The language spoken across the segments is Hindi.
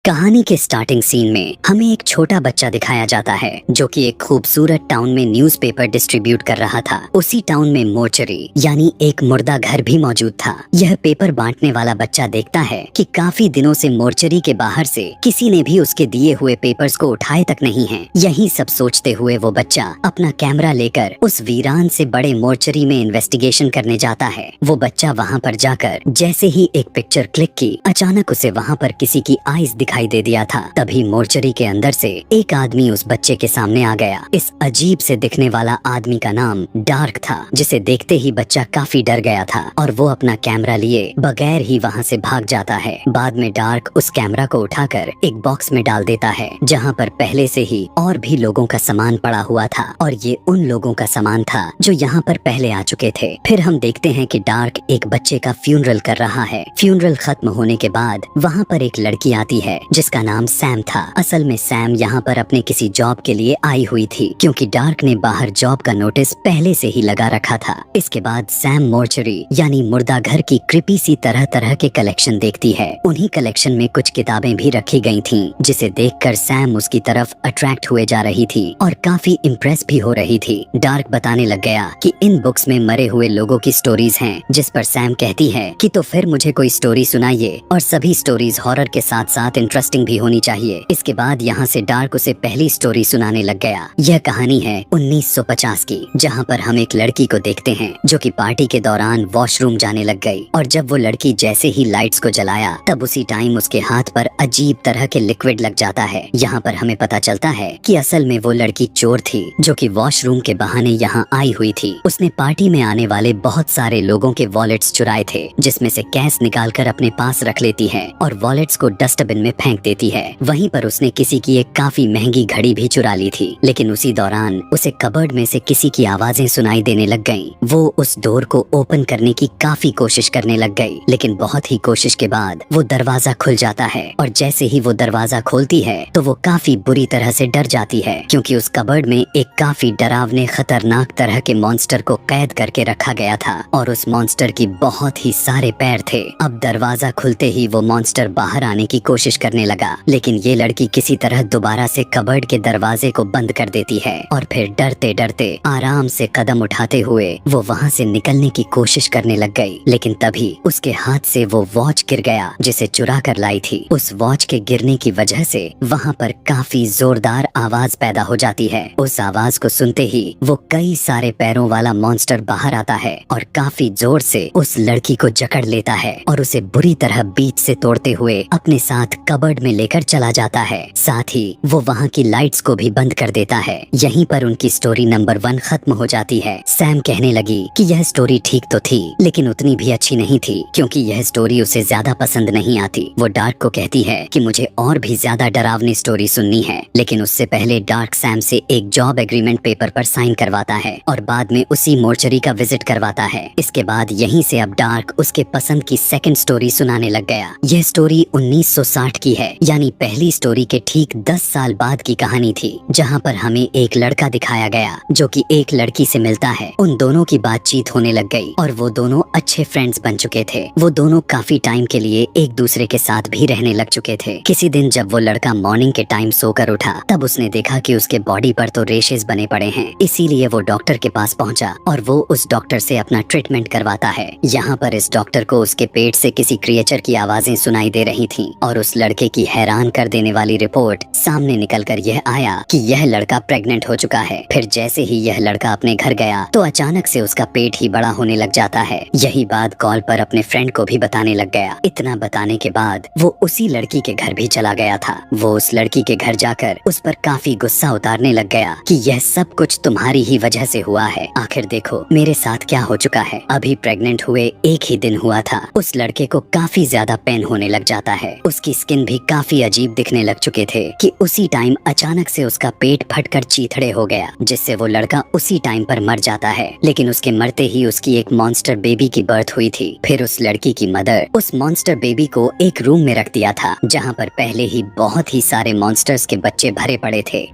कहानी के स्टार्टिंग सीन में हमें एक छोटा बच्चा दिखाया जाता है जो कि एक खूबसूरत टाउन में न्यूज़पेपर डिस्ट्रीब्यूट कर रहा था। उसी टाउन में मोर्चरी यानी एक मुर्दा घर भी मौजूद था। यह पेपर बांटने वाला बच्चा देखता है कि काफी दिनों से मोर्चरी के बाहर से किसी ने भी उसके दिए हुए पेपर्स को उठाए तक नहीं है। यही सब सोचते हुए वो बच्चा अपना कैमरा लेकर उस वीरान से बड़े मोर्चरी में इन्वेस्टिगेशन करने जाता है। वो बच्चा वहाँ पर जाकर जैसे ही एक पिक्चर क्लिक की, अचानक उसे वहाँ पर किसी की आईज दिखाई दे दिया था। तभी मोर्चरी के अंदर से एक आदमी उस बच्चे के सामने आ गया। इस अजीब से दिखने वाला आदमी का नाम डार्क था, जिसे देखते ही बच्चा काफी डर गया था और वो अपना कैमरा लिए बगैर ही वहाँ से भाग जाता है। बाद में डार्क उस कैमरा को उठाकर एक बॉक्स में डाल देता है, जहाँ पर पहले से ही और भी लोगों का सामान पड़ा हुआ था और ये उन लोगों का सामान था जो यहाँ पर पहले आ चुके थे। फिर हम देखते हैं कि डार्क एक बच्चे का फ्यूनरल कर रहा है। फ्यूनरल खत्म होने के बाद वहाँ पर एक लड़की आती है जिसका नाम सैम था। असल में सैम यहाँ पर अपने किसी जॉब के लिए आई हुई थी, क्योंकि डार्क ने बाहर जॉब का नोटिस पहले से ही लगा रखा था। इसके बाद सैम मोर्चरी यानी मुर्दा घर की क्रिपी सी तरह तरह के कलेक्शन देखती है। उन्हीं कलेक्शन में कुछ किताबें भी रखी गई थीं, जिसे देखकर सैम उसकी तरफ अट्रैक्ट हुए जा रही थी और काफी इम्प्रेस भी हो रही थी। डार्क बताने लग गया कि इन बुक्स में मरे हुए लोगों की स्टोरीज हैं, जिस पर सैम कहती है कि तो फिर मुझे कोई स्टोरी सुनाइए, और सभी स्टोरीज हॉरर के साथ साथ इंटरेस्टिंग भी होनी चाहिए। इसके बाद यहाँ से डार्क उसे पहली स्टोरी सुनाने लग गया। यह कहानी है 1950 की, जहाँ पर हम एक लड़की को देखते हैं जो कि पार्टी के दौरान वॉशरूम जाने लग गई, और जब वो लड़की जैसे ही लाइट्स को जलाया तब उसी टाइम उसके हाथ पर अजीब तरह के लिक्विड लग जाता है। यहाँ पर हमें पता चलता है कि असल में वो लड़की चोर थी जो कि वॉशरूम के बहाने यहाँ आई हुई थी। उसने पार्टी में आने वाले बहुत सारे लोगों के वॉलेट्स चुराए थे, जिसमें से कैश निकालकर अपने पास रख लेती है और वॉलेट्स को डस्टबिन में फेंक देती है। वहीं पर उसने किसी की एक काफी महंगी घड़ी भी चुरा ली थी, लेकिन उसी दौरान उसे कबर्ड में से किसी की आवाजें सुनाई देने लग गईं। वो उस डोर को ओपन करने की काफी कोशिश करने लग गई, लेकिन बहुत ही कोशिश के बाद वो दरवाजा खुल जाता है, और जैसे ही वो दरवाजा खोलती है तो वो काफी बुरी तरह से डर जाती है, क्योंकि उस कबर्ड में एक काफी डरावने खतरनाक तरह के मॉन्स्टर को कैद करके रखा गया था, और उस मॉन्स्टर की बहुत ही सारे पैर थे। अब दरवाजा खुलते ही वो मॉन्स्टर बाहर आने की कोशिश करने लगा, लेकिन ये लड़की किसी तरह दोबारा से कबर्ड के दरवाजे को बंद कर देती है, और फिर डरते डरते आराम से कदम उठाते हुए वो वहाँ से निकलने की कोशिश करने लग गई। लेकिन तभी उसके हाथ से वो वॉच गिर गया जिसे चुरा कर लाई थी। उस वॉच के गिरने की वजह से वहाँ पर काफी जोरदार आवाज पैदा हो जाती है। उस आवाज को सुनते ही वो कई सारे पैरों वाला मॉन्स्टर बाहर आता है और काफी जोर से उस लड़की को जकड़ लेता है और उसे बुरी तरह बीच से तोड़ते हुए अपने साथ कबर्ड में लेकर चला जाता है। साथ ही वो वहाँ की लाइट्स को भी बंद कर देता है। यहीं पर उनकी स्टोरी नंबर 1 खत्म हो जाती है। सैम कहने लगी कि यह स्टोरी ठीक तो थी, लेकिन उतनी भी अच्छी नहीं थी, क्योंकि यह स्टोरी उसे ज्यादा पसंद नहीं आती। वो डार्क को कहती है कि मुझे और भी ज्यादा डरावनी स्टोरी सुननी है, लेकिन उससे पहले डार्क सैम से एक जॉब एग्रीमेंट पेपर पर साइन करवाता है और बाद में उसी मोर्चरी का विजिट करवाता है। इसके बाद यहीं से अब डार्क उसके पसंद की सेकंड स्टोरी सुनाने लग गया। यह स्टोरी 1960 की है, यानी पहली स्टोरी के ठीक 10 साल बाद की कहानी थी, जहाँ पर हमें एक लड़का दिखाया गया जो कि एक लड़की से मिलता है। उन दोनों की बातचीत होने लग गई और वो दोनों अच्छे फ्रेंड्स बन चुके थे। वो दोनों काफी टाइम के लिए एक दूसरे के साथ भी रहने लग चुके थे। किसी दिन जब वो लड़का मॉर्निंग के टाइम सोकर उठा, तब उसने देखा कि उसके बॉडी पर तो रेशेस बने पड़े हैं। इसीलिए वो डॉक्टर के पास पहुंचा और वो उस डॉक्टर से अपना ट्रीटमेंट करवाता है। यहाँ पर इस डॉक्टर को उसके पेट से किसी क्रिएचर की आवाजें सुनाई दे रही थीं, और उस लड़के की हैरान कर देने वाली रिपोर्ट सामने निकलकर यह आया कि यह लड़का प्रेग्नेंट हो चुका है। फिर जैसे ही यह लड़का अपने घर गया तो अचानक से उसका पेट ही बड़ा होने लग जाता है। यही बात कॉल पर अपने फ्रेंड को भी बताने लग गया। इतना बताने के बाद वो उसी लड़की के घर भी चला गया था। वो उस लड़की के घर जाकर उस पर काफी गुस्सा उतारने लग गया कि यह सब कुछ तुम्हारी ही वजह से हुआ है। आखिर देखो मेरे साथ क्या हो चुका है। अभी प्रेग्नेंट हुए एक ही दिन हुआ था, उस लड़के को काफी ज्यादा पेन होने लग जाता है। उसकी स्किन भी काफी अजीब दिखने लग चुके थे कि उसी टाइम अचानक से उसका पेट फटकर चीथड़े हो गया, जिससे वो लड़का उसी टाइम पर मर जाता है। लेकिन उसके मरते ही उसकी एक मॉन्स्टर बेबी की बर्थ हुई थी। फिर उस लड़की की मदर उस मॉन्स्टर बेबी को एक रूम में रख दिया था, जहाँ पर पहले ही बहुत ही सारे मॉन्स्टर्स के बच्चे भरे पड़े थे।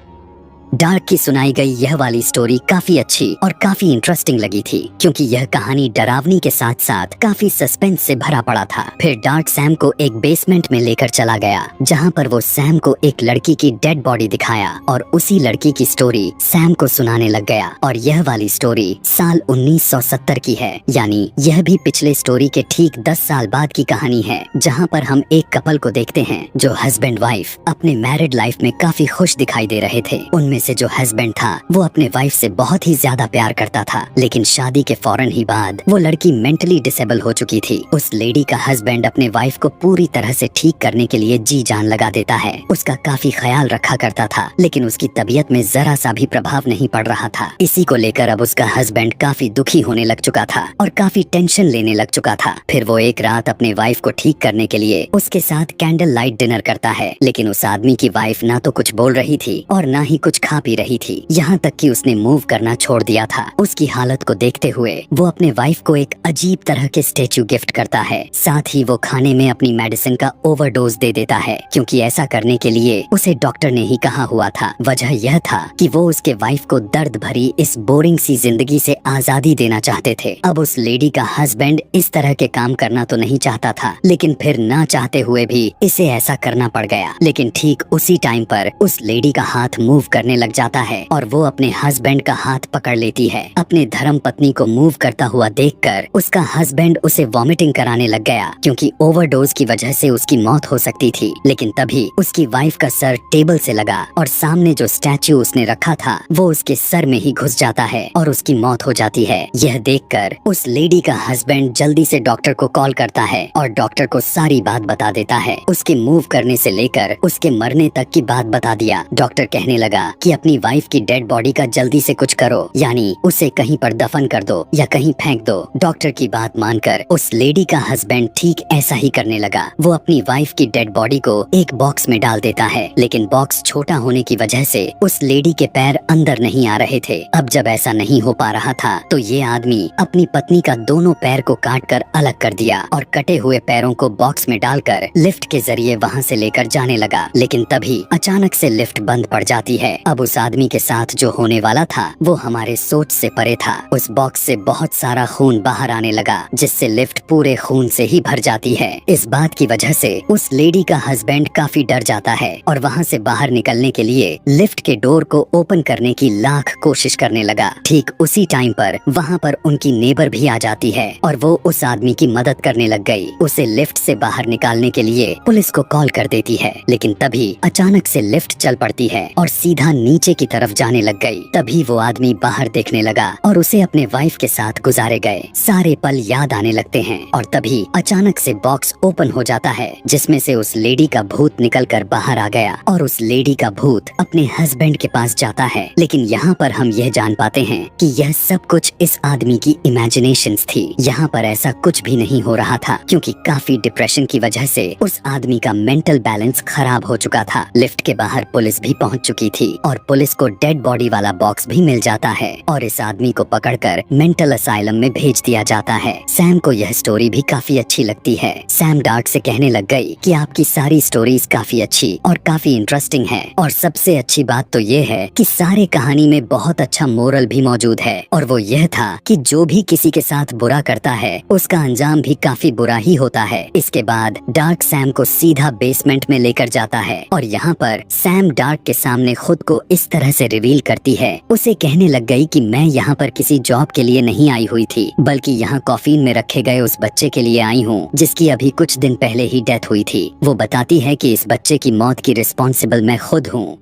डार्क की सुनाई गई यह वाली स्टोरी काफी अच्छी और काफी इंटरेस्टिंग लगी थी, क्योंकि यह कहानी डरावनी के साथ साथ काफी सस्पेंस से भरा पड़ा था। फिर डार्क सैम को एक बेसमेंट में लेकर चला गया, जहाँ पर वो सैम को एक लड़की की डेड बॉडी दिखाया और उसी लड़की की स्टोरी सैम को सुनाने लग गया। और यह वाली स्टोरी साल 1970 की है, यानी यह भी पिछले स्टोरी के ठीक 10 साल बाद की कहानी है, जहाँ पर हम एक कपल को देखते हैं जो हस्बैंड वाइफ अपने मैरिड लाइफ में काफी खुश दिखाई दे रहे थे। उनमें से जो हस्बैंड था वो अपने वाइफ से बहुत ही ज्यादा प्यार करता था, लेकिन शादी के फौरन ही बाद वो लड़की मेंटली डिसेबल हो चुकी थी। उस लेडी का हस्बैंड अपने वाइफ को पूरी तरह से ठीक करने के लिए जी जान लगा देता है, उसका काफी ख्याल रखा करता था, लेकिन उसकी तबीयत में जरा सा भी प्रभाव नहीं पड़ रहा था। इसी को लेकर अब उसका हस्बैंड काफी दुखी होने लग चुका था और काफी टेंशन लेने लग चुका था। फिर वो एक रात अपने वाइफ को ठीक करने के लिए उसके साथ कैंडल लाइट डिनर करता है, लेकिन उस आदमी की वाइफ ना तो कुछ बोल रही थी और ना ही कुछ खा पी रही थी, यहाँ तक कि उसने मूव करना छोड़ दिया था। उसकी हालत को देखते हुए वो अपने वाइफ को एक अजीब तरह के स्टेचू गिफ्ट करता है, साथ ही वो खाने में अपनी मेडिसिन का ओवरडोज दे देता है, क्योंकि ऐसा करने के लिए उसे डॉक्टर ने ही कहा हुआ था। वजह यह था कि वो उसके वाइफ को दर्द भरी इस बोरिंग सी जिंदगी से आजादी देना चाहते थे। अब उस लेडी का हस्बैंड इस तरह के काम करना तो नहीं चाहता था, लेकिन फिर ना चाहते हुए भी इसे ऐसा करना पड़ गया। लेकिन ठीक उसी टाइम पर उस लेडी का हाथ मूव करने लग जाता है और वो अपने हस्बैंड का हाथ पकड़ लेती है। अपने धर्म पत्नी को मूव करता हुआ देखकर उसका हस्बैंड उसे वॉमिटिंग कराने लग गया, क्योंकि ओवरडोज की वजह से उसकी मौत हो सकती थी। लेकिन तभी उसकी वाइफ का सर टेबल से लगा और सामने जो स्टैच्यू उसने रखा था वो उसके सर में ही घुस जाता है और उसकी मौत हो जाती है। यह देखकर उस लेडी का हस्बैंड जल्दी से डॉक्टर को कॉल करता है और डॉक्टर को सारी बात बता देता है, उसके मूव करने से लेकर उसके मरने तक की बात बता दिया। डॉक्टर कहने लगा कि अपनी वाइफ की डेड बॉडी का जल्दी से कुछ करो, यानी उसे कहीं पर दफन कर दो या कहीं फेंक दो। डॉक्टर की बात मानकर उस लेडी का हस्बैंड ठीक ऐसा ही करने लगा। वो अपनी वाइफ की डेड बॉडी को एक बॉक्स में डाल देता है, लेकिन बॉक्स छोटा होने की वजह से उस लेडी के पैर अंदर नहीं आ रहे थे। अब जब ऐसा नहीं हो पा रहा था तो ये आदमी अपनी पत्नी का दोनों पैर को काटकर अलग कर दिया और कटे हुए पैरों को बॉक्स में डालकर लिफ्ट के जरिए वहाँ से लेकर जाने लगा। लेकिन तभी अचानक से लिफ्ट बंद पड़ जाती है। अब उस आदमी के साथ जो होने वाला था वो हमारे सोच से परे था। उस बॉक्स से बहुत सारा खून बाहर आने लगा, जिससे लिफ्ट पूरे खून से ही भर जाती है। इस बात की वजह से उस लेडी का हस्बैंड काफी डर जाता है और वहाँ से बाहर निकलने के लिए लिफ्ट के डोर को ओपन करने की लाख कोशिश करने लगा। ठीक उसी टाइम पर वहाँ पर उनकी नेबर भी आ जाती है और वो उस आदमी की मदद करने लग गई। उसे लिफ्ट से बाहर निकालने के लिए पुलिस को कॉल कर देती है, लेकिन तभी अचानक से लिफ्ट चल पड़ती है और सीधा नीचे की तरफ जाने लग गई। तभी वो आदमी बाहर देखने लगा और उसे अपने वाइफ के साथ गुजारे गए सारे पल याद आने लगते हैं। और तभी अचानक से बॉक्स ओपन हो जाता है, जिसमें से उस लेडी का भूत निकलकर बाहर आ गया और उस लेडी का भूत अपने हस्बैंड के पास जाता है। लेकिन यहाँ पर हम यह जान पाते हैं कि यह सब कुछ इस आदमी की इमेजिनेशंस थी। यहाँ पर ऐसा कुछ भी नहीं हो रहा था, क्योंकि काफी डिप्रेशन की वजह से उस आदमी का मेंटल बैलेंस खराब हो चुका था। लिफ्ट के बाहर पुलिस भी पहुँच चुकी थी और पुलिस को डेड बॉडी वाला बॉक्स भी मिल जाता है और इस आदमी को पकड़कर मेंटल असाइलम में भेज दिया जाता है। सैम को यह स्टोरी भी काफी अच्छी लगती है। सैम डार्क से कहने लग गई कि आपकी सारी स्टोरीज काफी अच्छी और काफी इंटरेस्टिंग है, और सबसे अच्छी बात तो ये है कि सारे कहानी में बहुत अच्छा मोरल भी मौजूद है, और वो यह था कि जो भी किसी के साथ बुरा करता है उसका अंजाम भी काफी बुरा ही होता है। इसके बाद डार्क सैम को सीधा बेसमेंट में लेकर जाता है और यहाँ पर सैम डार्क के सामने खुद को इस तरह से रिवील करती है। उसे कहने लग गई कि मैं यहाँ पर किसी जॉब के लिए नहीं आई हुई थी, बल्कि यहाँ कॉफीन में रखे गए उस बच्चे के लिए आई हूँ जिसकी अभी कुछ दिन पहले ही डेथ हुई थी। वो बताती है कि इस बच्चे की मौत की रिस्पॉन्सिबल मैं खुद हूँ।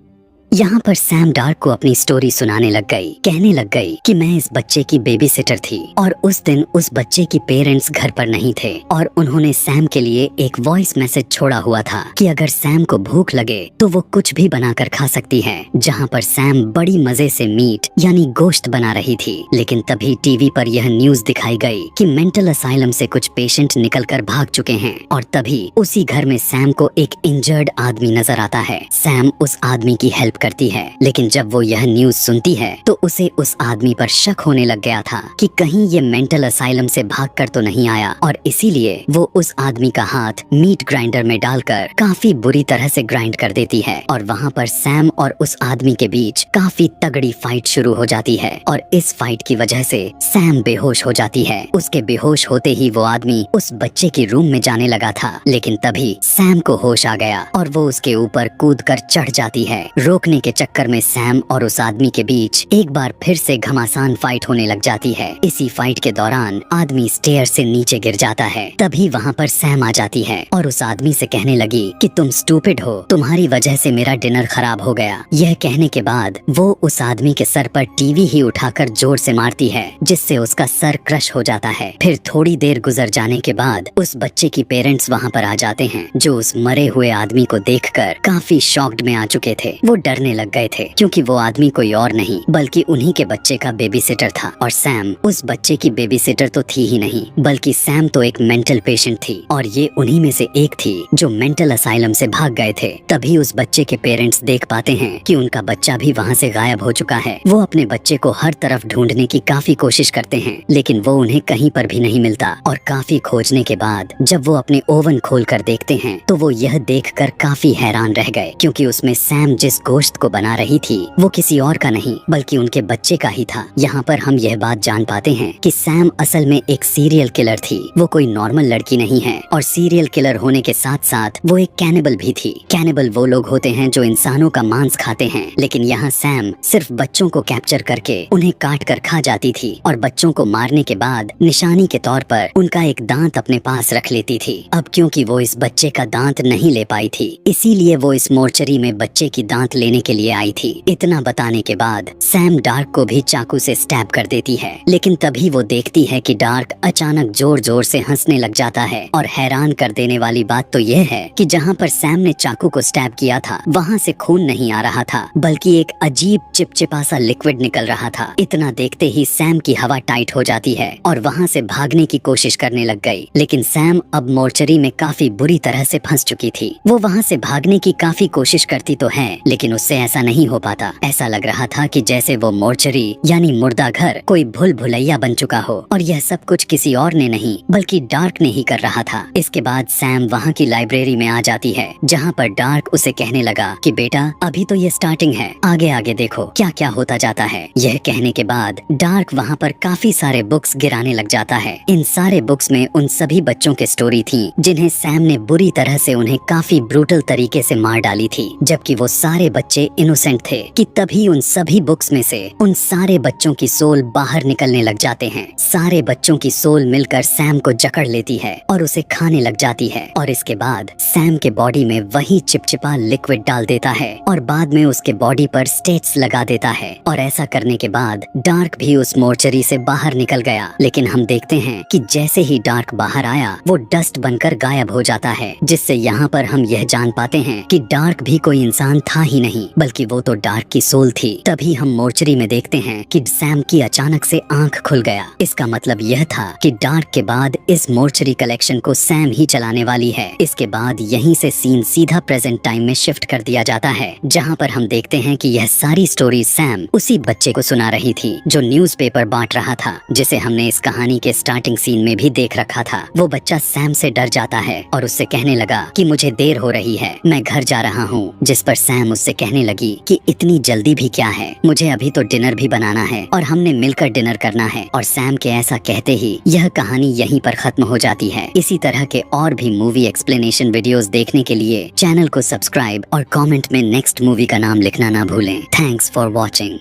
यहाँ पर सैम डार्क को अपनी स्टोरी सुनाने लग गई, कहने लग गई कि मैं इस बच्चे की बेबी सिटर थी और उस दिन उस बच्चे की पेरेंट्स घर पर नहीं थे और उन्होंने सैम के लिए एक वॉइस मैसेज छोड़ा हुआ था कि अगर सैम को भूख लगे तो वो कुछ भी बनाकर खा सकती है। जहाँ पर सैम बड़ी मजे से मीट यानी गोश्त बना रही थी, लेकिन तभी टीवी पर यह न्यूज दिखाई गई कि मेंटल असाइलम से कुछ पेशेंट निकलकर भाग चुके हैं और तभी उसी घर में सैम को एक इंजर्ड आदमी नजर आता है। सैम उस आदमी की हेल्प करती है, लेकिन जब वो यह न्यूज सुनती है तो उसे उस आदमी पर शक होने लग गया था कि कहीं ये मेंटल असाइलम से भागकर तो नहीं आया, और इसीलिए वो उस आदमी का हाथ मीट ग्राइंडर में डालकर काफी बुरी तरह से ग्राइंड कर देती है। और वहाँ पर सैम और उस आदमी के बीच काफी तगड़ी फाइट शुरू हो जाती है, और इस फाइट की वजह से सैम बेहोश हो जाती है। उसके बेहोश होते ही वो आदमी उस बच्चे के रूम में जाने लगा था, लेकिन तभी सैम को होश आ गया और वो उसके ऊपर कूदकर चढ़ जाती है। रोकने के चक्कर में सैम और उस आदमी के बीच एक बार फिर से घमासान फाइट होने लग जाती है। इसी फाइट के दौरान आदमी स्टेयर से नीचे गिर जाता है। तभी वहाँ पर सैम आ जाती है और उस आदमी से कहने लगी कि तुम स्टूपिड हो, तुम्हारी वजह से मेरा डिनर खराब हो गया। यह कहने के बाद वो उस आदमी के सर पर टीवी ही उठाकर जोर से मारती है, जिससे उसका सर क्रश हो जाता है। फिर थोड़ी देर गुजर जाने के बाद उस बच्चे की पेरेंट्स वहाँ पर आ जाते हैं, जो उस मरे हुए आदमी को देखकर काफी शॉक्ड में आ चुके थे। वो डरने लग गए थे क्योंकि वो आदमी कोई और नहीं बल्कि उन्हीं के बच्चे का बेबी सिटर था, और सैम उस बच्चे की बेबी सिटर तो थी ही नहीं, बल्कि सैम तो एक मेंटल पेशेंट थी, और ये उन्हीं में से एक थी जो मेंटल असाइलम से भाग गए थे। तभी उस बच्चे के पेरेंट्स देख पाते हैं कि उनका बच्चा भी वहाँ से गायब हो चुका है। वो अपने बच्चे को हर तरफ ढूंढने की काफी कोशिश करते हैं, लेकिन वो उन्हें कहीं पर भी नहीं मिलता। और काफी खोजने के बाद जब वो अपने ओवन खोल कर देखते हैं तो वो यह देखकर काफी हैरान रह गए, क्योंकि उसमें सैम जिस गोश्त को बना रही थी वो किसी और का नहीं बल्कि उनके बच्चे का ही था। यहाँ पर हम यह बात जान पाते हैं कि सैम असल में एक सीरियल किलर थी। वो कोई नॉर्मल लड़की नहीं है, और सीरियल किलर होने के साथ साथ वो एक कैनिबल भी थी। कैनिबल वो लोग होते हैं जो इंसानों का मांस खाते हैं, लेकिन यहाँ सैम सिर्फ बच्चों को कैप्चर करके उन्हें काट कर खा जाती थी, और बच्चों को मारने के बाद निशानी के तौर पर उनका एक दांत अपने पास रख लेती थी। अब क्योंकि वो इस बच्चे का दांत नहीं ले पाई थी, इसीलिए वो इस मोर्चरी में बच्चे की दांत लेने के लिए आई थी। इतना बताने के बाद सैम डार्क को भी चाकू से स्टैब कर देती है, लेकिन तभी वो देखती है कि डार्क अचानक जोर जोर से हंसने लग जाता है। और हैरान कर देने वाली बात तो यह है कि जहाँ पर सैम ने चाकू को स्टैब किया था वहाँ से खून नहीं आ रहा था, बल्कि एक अजीब चिपचिपा सा लिक्विड निकल रहा था। इतना देखते ही सैम की हवा टाइट हो जाती है और वहाँ से भागने की कोशिश करने लग गई, लेकिन सैम अब मोर्चरी में काफी बुरी तरह से फंस चुकी थी। वो वहाँ से भागने की काफी कोशिश करती तो है, लेकिन उससे ऐसा नहीं हो पाता। ऐसा लग रहा था कि जैसे वो मोर्चरी यानी मुर्दा घर कोई भूल भुलैया बन चुका हो, और यह सब कुछ किसी और ने नहीं बल्कि डार्क ने ही कर रहा था। इसके बाद सैम वहाँ की लाइब्रेरी में आ जाती है, जहाँ पर डार्क उसे कहने लगा कि बेटा अभी तो ये स्टार्टिंग है, आगे आगे देखो क्या क्या होता जाता है। यह कहने के बाद डार्क वहाँ पर काफी सारे बुक्स गिराने लग जाता है। इन सारे बुक्स में उन सभी बच्चों की स्टोरी थी जिन्हें सैम ने बुरी तरह से उन्हें काफी ब्रूटल तरीके से मार डाली थी, जबकि वो सारे बच्चे इनोसेंट थे। कि तभी उन सभी बुक्स में से उन सारे बच्चों की सोल बाहर निकलने लग जाते हैं। सारे बच्चों की सोल मिलकर सैम को जकड़ लेती है और उसे खाने लग जाती है, और इसके बाद सैम के बॉडी में वही चिपचिपा लिक्विड डाल देता है और बाद में उसके बॉडी पर स्टेट्स लगा देता है। और ऐसा करने के बाद डार्क भी उस मोर्चरी से बाहर निकल गया, लेकिन हम देखते हैं कि जैसे ही डार्क बाहर आया वो डस्ट बनकर गायब हो जाता है, जिससे यहाँ पर हम यह जान पाते हैं कि डार्क भी कोई इंसान था ही नहीं बल्कि वो तो डार्क की सोल थी। तभी हम मोर्चरी में देखते हैं कि सैम की अचानक से आंख खुल गया। इसका मतलब यह था कि डार्क के बाद इस मोर्चरी कलेक्शन को सैम ही चलाने वाली है। इसके बाद यहीं से सीन सीधा प्रेजेंट टाइम में शिफ्ट कर दिया जाता है, जहाँ पर हम देखते हैं कि यह सारी स्टोरी सैम उसी बच्चे को सुना रही थी जो न्यूज़पेपर बांट रहा था, जिसे हमने इस कहानी के स्टार्टिंग सीन में भी देख रखा था। वो बच्चा सैम से डर जाता है और उससे कहने लगा कि मुझे देर हो रही है, मैं घर जा रहा हूँ। जिस पर सैम उससे कहने लगी कि इतनी जल्दी भी क्या है, मुझे अभी तो डिनर भी बनाना है और हमने मिलकर डिनर करना है। और सैम के ऐसा कहते ही यह कहानी यहीं पर खत्म हो जाती है। इसी तरह के और भी मूवी एक्सप्लेनेशन वीडियोस देखने के लिए चैनल को सब्सक्राइब और कमेंट में नेक्स्ट मूवी का नाम लिखना ना भूलें। Thanks for watching.